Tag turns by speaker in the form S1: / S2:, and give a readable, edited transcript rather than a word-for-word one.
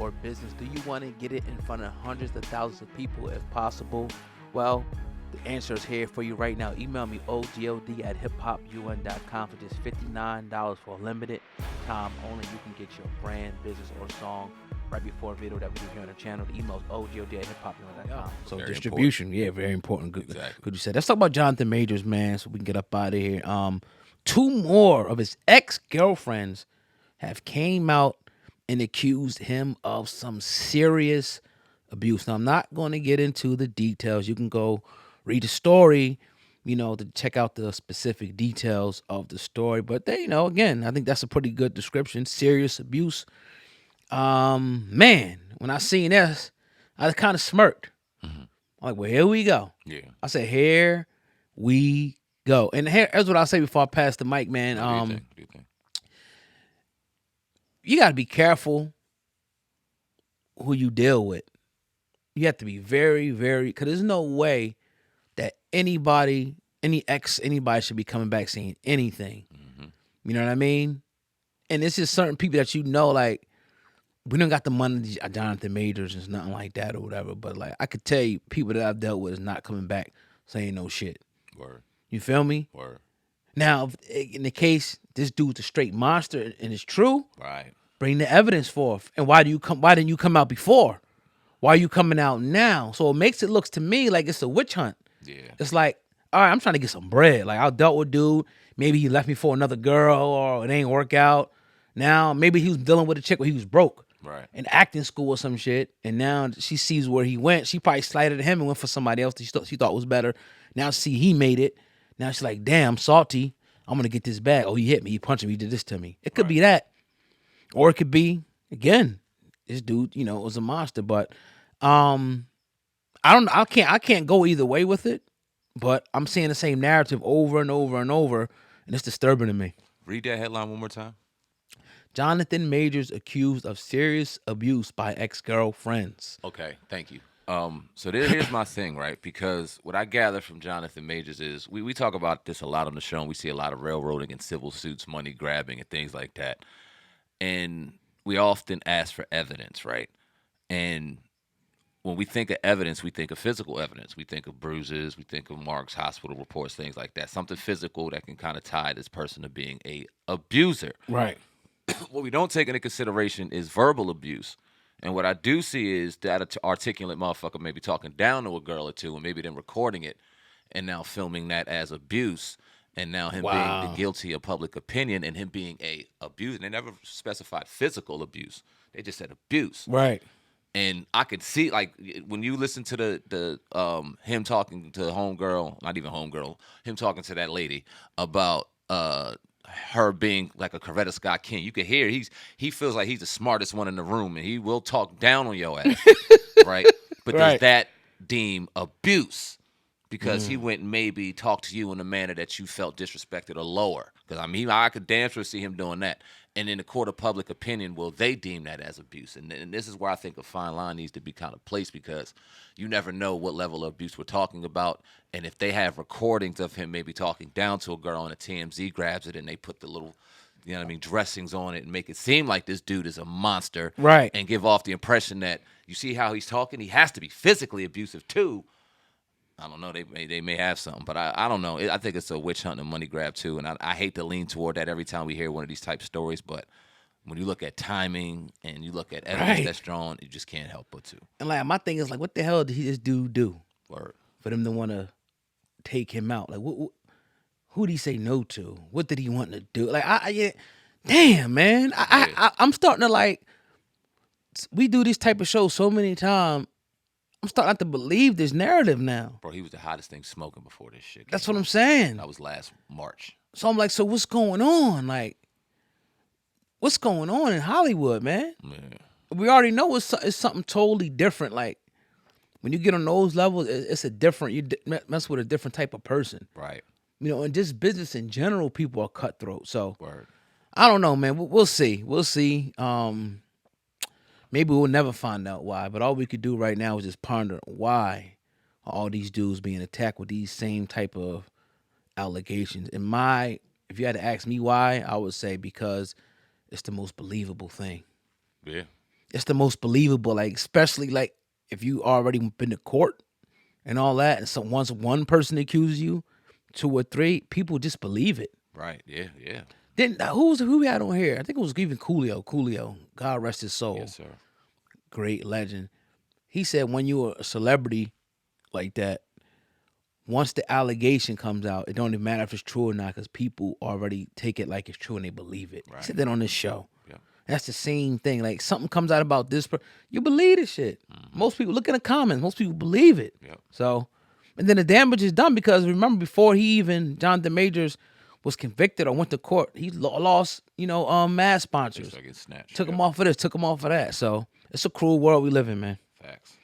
S1: or business? Do you want to get it in front of hundreds of thousands of people if possible? Well, the answer is here for you right now. Email me ogod@hiphopun.com for just $59 for a limited time only. You can get your brand, business, or song right before a video that we do here on the channel. The email is ogod@hiphopun.com. So
S2: Very
S1: distribution,
S2: important.
S1: yeah, very important. Good,
S2: Exactly.
S1: good you said. Let's talk about Jonathan Majors, man, so we can get up out of here. Two more of his ex-girlfriends have came out and accused him of some serious abuse. Now, I'm not going to get into the details. You can go read the story, to check out the specific details of the story. But they, again, I think that's a pretty good description. Serious abuse. Man, when I seen this, I kind of smirked.
S2: Mhm.
S1: I'm like, well, here we go.
S2: Yeah.
S1: I said, here we go. And here's what I'll say before I pass the mic, man.
S2: What do you think? What do you think?
S1: You got to be careful who you deal with. You have to be very, very, because there's no way that anybody should be coming back saying anything.
S2: Mm-hmm.
S1: You know what I mean? And it's just certain people that like, we don't got the money, Jonathan Majors and nothing like that or whatever. But like, I could tell you, people that I've dealt with is not coming back saying no shit.
S2: Word.
S1: You feel me?
S2: Word.
S1: Now, in the case this dude's a straight monster and it's true,
S2: Right.
S1: bring the evidence forth. And why didn't you come out before? Why are you coming out now? So it makes it looks to me like it's a witch hunt.
S2: Yeah.
S1: It's like, all right, I'm trying to get some bread. Like I dealt with dude. Maybe he left me for another girl or it ain't work out. Now maybe he was dealing with a chick where he was broke.
S2: Right.
S1: In acting school or some shit. And now she sees where he went. She probably slighted him and went for somebody else that she thought was better. Now see he made it. Now she's like, damn, I'm salty. I'm gonna get this back. Oh, he hit me, he punched me, he did this to me. It could be that. Or it could be, again, this dude, was a monster. But I can't go either way with it. But I'm seeing the same narrative over and over and over, and it's disturbing to me.
S2: Read that headline one more time.
S1: Jonathan Majors accused of serious abuse by ex-girlfriends.
S2: Okay, thank you. Here's my thing, right? Because what I gather from Jonathan Majors is we talk about this a lot on the show, and we see a lot of railroading and civil suits, money grabbing, and things like that. And we often ask for evidence, right? And when we think of evidence, we think of physical evidence. We think of bruises, we think of marks, hospital reports, things like that. Something physical that can kind of tie this person to being a abuser.
S1: Right.
S2: What we don't take into consideration is verbal abuse. And what I do see is that articulate motherfucker maybe talking down to a girl or two and maybe then recording it and now filming that as abuse. And now him being the guilty of public opinion and him being a abuser. They never specified physical abuse. They just said abuse.
S1: Right.
S2: And I could see, like, when you listen to the him talking to homegirl, not even homegirl, him talking to that lady about her being like a Coretta Scott King, you could hear he feels like he's the smartest one in the room, and he will talk down on your ass, right? But does that deem abuse? Because he went and maybe talked to you in a manner that you felt disrespected or lower. Because I could damn sure see him doing that. And in the court of public opinion, will they deem that as abuse? And this is where I think a fine line needs to be kind of placed, because you never know what level of abuse we're talking about. And if they have recordings of him maybe talking down to a girl and a TMZ grabs it and they put the little, dressings on it and make it seem like this dude is a monster.
S1: Right.
S2: And give off the impression that you see how he's talking, he has to be physically abusive too. I don't know. They may have something, but I don't know. I think it's a witch hunt and money grab too, and I hate to lean toward that every time we hear one of these type of stories. But when you look at timing and you look at evidence that's drawn, you just can't help but to.
S1: And like my thing is like, what the hell did this dude do?
S2: Word.
S1: For them to want to take him out? Like, who did he say no to? What did he want to do? Like, damn, man. I'm starting to like. We do this type of show so many times. I'm starting to believe this narrative now.
S2: Bro, he was the hottest thing smoking before this shit.
S1: That's what I'm saying.
S2: That was last March.
S1: So I'm like, so what's going on? Like, what's going on in Hollywood, man?
S2: Yeah.
S1: We already know it's something totally different. Like, when you get on those levels, it's a different, you mess with a different type of person.
S2: Right.
S1: And just business in general, people are cutthroat. So,
S2: Word.
S1: I don't know, man. We'll see. We'll see. Maybe we'll never find out why, but all we could do right now is just ponder why are all these dudes being attacked with these same type of allegations. If you had to ask me why, I would say because it's the most believable thing.
S2: Yeah.
S1: it's the most believable. Like especially like if you already been to court and all that, and so once one person accuses you, two or three people just believe it.
S2: Right. Yeah. Yeah.
S1: Then who we had on here? I think it was even Coolio. Coolio, God rest his soul,
S2: Yes, sir.
S1: great legend. He said when you're a celebrity like that, once the allegation comes out, it don't even matter if it's true or not because people already take it like it's true and they believe it.
S2: Right.
S1: He said that on this show.
S2: Yeah.
S1: That's the same thing. Like something comes out about this, you believe this shit. Most people look in the comments. Most people believe it.
S2: Yep.
S1: So, and then the damage is done because remember before Jonathan Majors was convicted or went to court, he lost mad sponsors.
S2: Start getting snatched.
S1: Took him off of this, took him off of that. So it's a cruel world we live in, man.
S2: Facts.